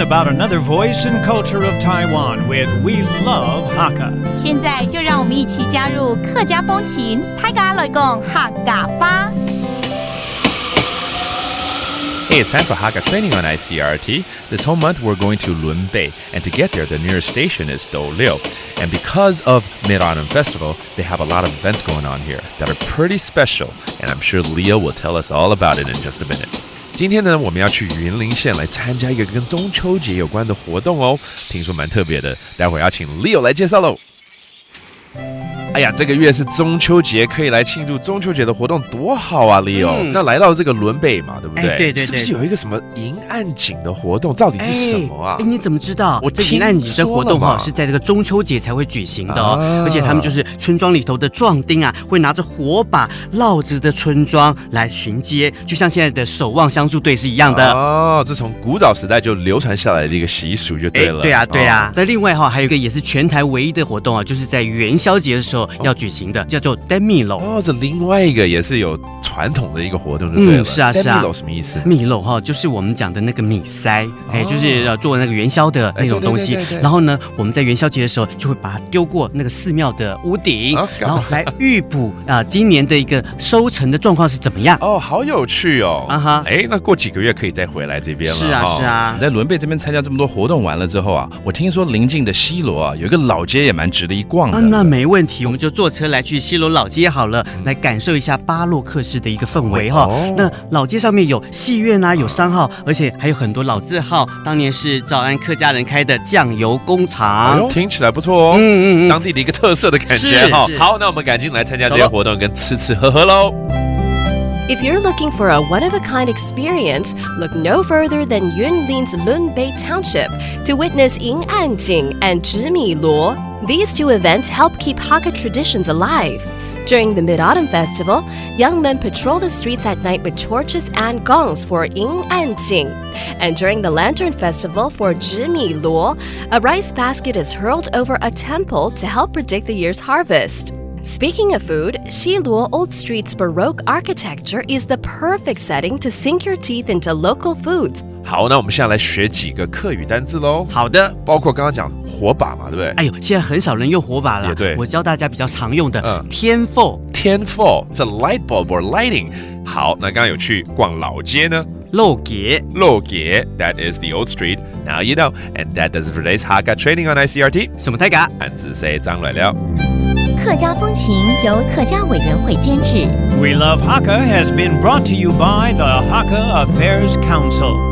about another voice and culture of Taiwan with We Love Hakka. 现在就让我们一起加入客家风情，大家来讲客家吧。Hey, it's time for Hakka training on ICRT. This whole month we're going to Lunbei, and to get there, the nearest station is Douliu. And because of Mid-Autumn Festival, they have a lot of events going on here that are pretty special, and I'm sure Leo will tell us all about it in just a minute. 今天呢，我们要去云林县来参加一个跟中秋节有关的活动哦，听说蛮特别的，待会儿要请 Leo 来介绍喽。哎呀，这个月是中秋节，可以来庆祝中秋节的活动，多好啊 ，Leo！那来到这个伦北嘛，对不对？对，是不是有一个什么迎岸景的活动？到底是什么啊？你怎么知道？我听迎岸景的活动是在这个中秋节才会举行的哦，而且他们就是村庄里头的壮丁啊，会拿着火把绕着的村庄来巡街，就像现在的守望相助队是一样的哦。这从古早时代就流传下来的一个习俗就对了。对啊。那另外还有一个也是全台唯一的活动啊，就是在元宵节的时候要举行的，叫做 Demilo。哦，这另外一个也是有传统的一个活动，对了。是啊。Demilo 什么意思？米篓就是我们讲的那个米塞，就是做那个元宵的那种东西。然后呢，我们在元宵节的时候就会把它丢过那个寺庙的屋顶，然后来预卜今年的一个收成的状况是怎么样。哦，好有趣哦！那过几个月可以再回来这边了。是啊。在伦贝这边参加这么多活动完了之后啊，我听说邻近的西螺啊有一个老街也蛮值得一逛的。那没问题，我们就坐车来去西螺老街好了，来感受一下巴洛克式的一个氛围哈。那老街上面有戏院啊，有商号，而且还有很多老字号，当年是诏安客家人开的酱油工厂。听起来不错哦。当地的一个特色的感觉哈。好，那我们赶紧来参加这些活动，跟吃喝喝喽。If you're looking for a one-of-a-kind experience, look no further than Yunlin's Lunbei Township to witness Ying An Jing and Zhi Mi Luo. These two events help keep Hakka traditions alive. During the Mid-Autumn Festival, young men patrol the streets at night with torches and gongs for Ying An Jing. And during the Lantern Festival for Zhi Mi Luo, a rice basket is hurled over a temple to help predict the year's harvest. Speaking of food, Xiluo Old Street's Baroque architecture is the perfect setting to sink your teeth into local foods. 好，那我们现在来学几个客语单字喽。好的，包括刚刚讲火把嘛，对不对？哎呦，现在很少人用火把了。也对，我教大家比较常用的天妇。天妇，这 light bulb or lighting。好，那刚刚有去逛老街呢。路街 that is the old street. Now you know, and that does it for today's Hakka training on ICRT. 什么太嘎？汉字say张来了。客家风情由客家委员会监制。 We Love Hakka has been brought to you by the Hakka Affairs Council.